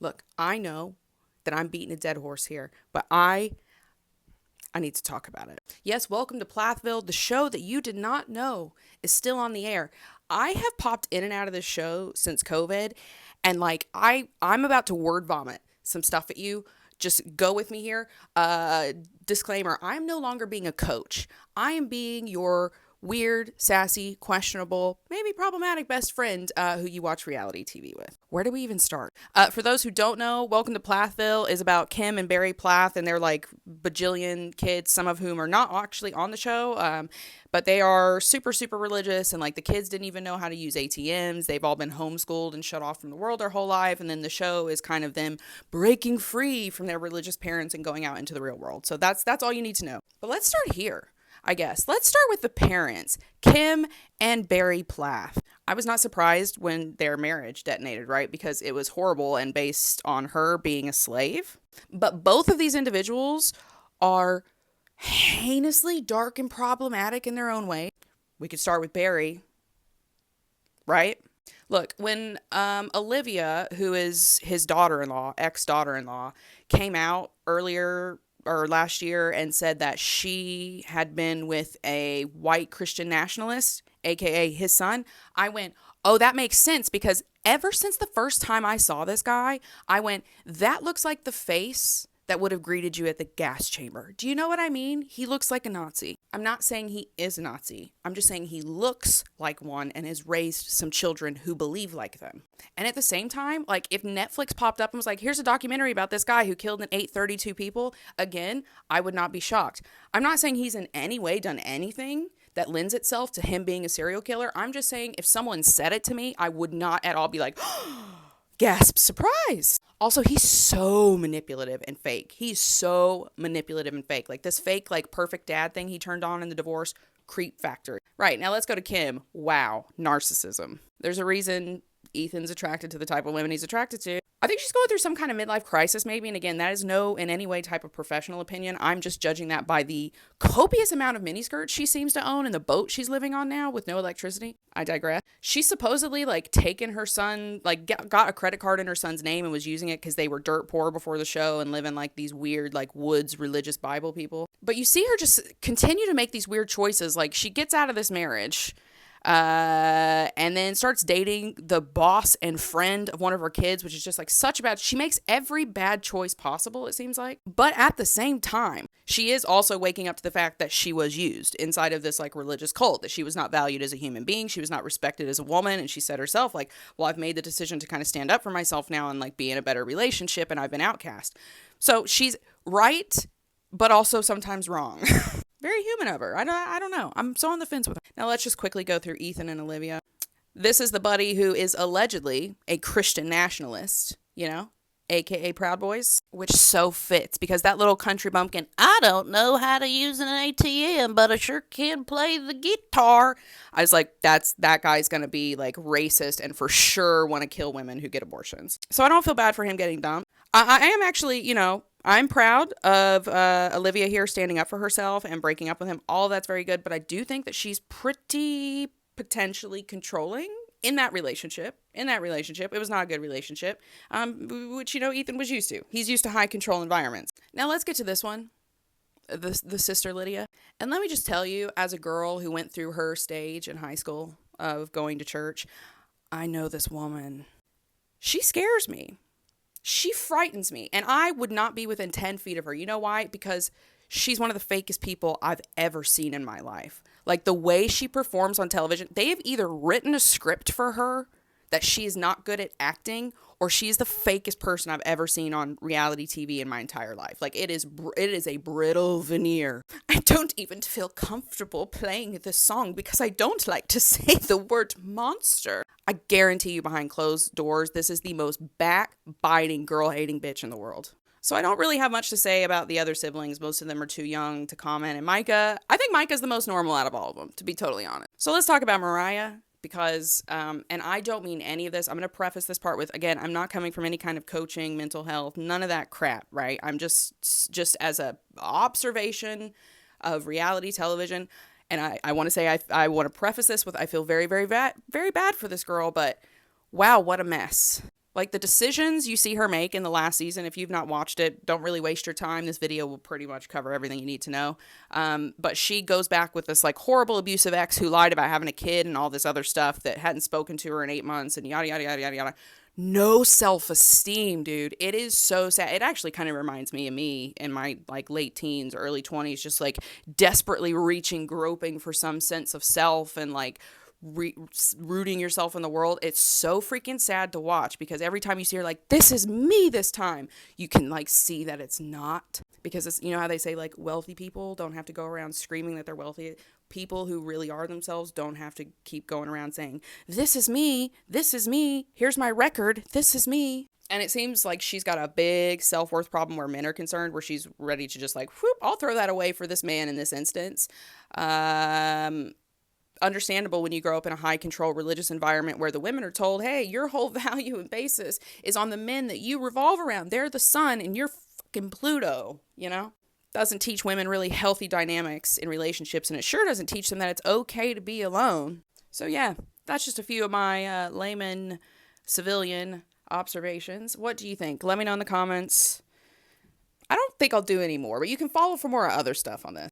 Look, I know that I'm beating a dead horse here, but I need to talk about it. Yes, welcome to Plathville, the show that you did not know is still on the air. I have popped in and out of this show since COVID, and like I'm about to word vomit some stuff at you. Just go with me here. Disclaimer, I'm no longer being a coach. I am being your weird, sassy, questionable, maybe problematic best friend who you watch reality TV with. Where do we even start? For those who don't know, Welcome to Plathville is about Kim and Barry Plath and their like bajillion kids, some of whom are not actually on the show, but they are super, super religious, and like the kids didn't even know how to use ATMs. They've all been homeschooled and shut off from the world their whole life, and then the show is kind of them breaking free from their religious parents and going out into the real world. So that's all you need to know. But let's start here. I guess. Let's start with the parents, Kim and Barry Plath. I was not surprised when their marriage detonated, right? Because it was horrible and based on her being a slave. But both of these individuals are heinously dark and problematic in their own way. We could start with Barry, right? Look, when Olivia, who is his daughter-in-law, ex-daughter-in-law, came out earlier or last year and said that she had been with a white Christian nationalist, aka his son, I went, oh, that makes sense, because ever since the first time I saw this guy, I went, that looks like the face that would have greeted you at the gas chamber. Do you know what I mean? He looks like a Nazi. I'm not saying he is a Nazi. I'm just saying he looks like one and has raised some children who believe like them. And at the same time, like if Netflix popped up and was like, here's a documentary about this guy who killed 832 people, again, I would not be shocked. I'm not saying he's in any way done anything that lends itself to him being a serial killer. I'm just saying if someone said it to me, I would not at all be like, gasp, surprise. Also, he's so manipulative and fake. He's so manipulative and fake. Like this fake, like perfect dad thing he turned on in the divorce, creep factor. Right, now let's go to Kim. Wow, narcissism. There's a reason Ethan's attracted to the type of women he's attracted to. I think she's going through some kind of midlife crisis maybe, and again, that is no in any way type of professional opinion. I'm just judging that by the copious amount of miniskirts she seems to own and the boat she's living on now with no electricity. I digress. She's supposedly like taken her son, like got a credit card in her son's name and was using it because they were dirt poor before the show and living like these weird like woods religious Bible people. But you see her just continue to make these weird choices. Like she gets out of this marriage and then starts dating the boss and friend of one of her kids, which is just like such a bad, she makes every bad choice possible, it seems like. But at the same time, she is also waking up to the fact that she was used inside of this like religious cult, that she was not valued as a human being. She was not respected as a woman. And she said herself, like, well, I've made the decision to kind of stand up for myself now and like be in a better relationship, and I've been outcast. So she's right, but also sometimes wrong. Very human of her. I don't know. I'm so on the fence with her. Now let's just quickly go through Ethan and Olivia. This is the buddy who is allegedly a Christian nationalist, you know, aka Proud Boys, which so fits because that little country bumpkin, I don't know how to use an ATM, but I sure can play the guitar. I was like, that guy's going to be like racist and for sure want to kill women who get abortions. So I don't feel bad for him getting dumped. I am actually, you know, I'm proud of Olivia here standing up for herself and breaking up with him. All that's very good, but I do think that she's pretty potentially controlling in that relationship. It was not a good relationship, which, you know, Ethan was used to. He's used to high control environments. Now let's get to this one, the sister Lydia. And let me just tell you, as a girl who went through her stage in high school of going to church, I know this woman. She scares me. She frightens me, and I would not be within 10 feet of her. You know why? Because she's one of the fakest people I've ever seen in my life. Like the way she performs on television, they have either written a script for her that she is not good at acting, or she's the fakest person I've ever seen on reality TV in my entire life. Like it is a brittle veneer. I don't even feel comfortable playing this song because I don't like to say the word monster. I guarantee you behind closed doors, this is the most backbiting, girl-hating bitch in the world. So I don't really have much to say about the other siblings. Most of them are too young to comment. And Micah, I think Micah's the most normal out of all of them, to be totally honest. So let's talk about Moriah. Because, and I don't mean any of this, I'm going to preface this part with, again, I'm not coming from any kind of coaching, mental health, none of that crap, right? I'm just as a observation of reality television. And I want to say, I want to preface this with, I feel very, very bad for this girl, but wow, what a mess. Like the decisions you see her make in the last season, if you've not watched it, don't really waste your time. This video will pretty much cover everything you need to know. But she goes back with this like horrible abusive ex who lied about having a kid and all this other stuff that hadn't spoken to her in 8 months and yada, yada, yada, yada, yada. No self-esteem, dude. It is so sad. It actually kind of reminds me of me in my like late teens, early 20s, just like desperately reaching, groping for some sense of self and like rooting yourself in the world. It's so freaking sad to watch because every time you see her like, this is me this time, you can like see that it's not, because it's, you know how they say like wealthy people don't have to go around screaming that they're wealthy. People who really are themselves don't have to keep going around saying, this is me, here's my record, this is me. And it seems like she's got a big self-worth problem where men are concerned, where she's ready to just like, whoop, I'll throw that away for this man in this instance. Understandable when you grow up in a high control religious environment where the women are told, hey, your whole value and basis is on the men that you revolve around. They're the sun and you're fucking Pluto, you know? Doesn't teach women really healthy dynamics in relationships, and it sure doesn't teach them that it's okay to be alone. So yeah, that's just a few of my layman civilian observations. What do you think? Let me know in the comments. I don't think I'll do any more, but you can follow for more other stuff on this.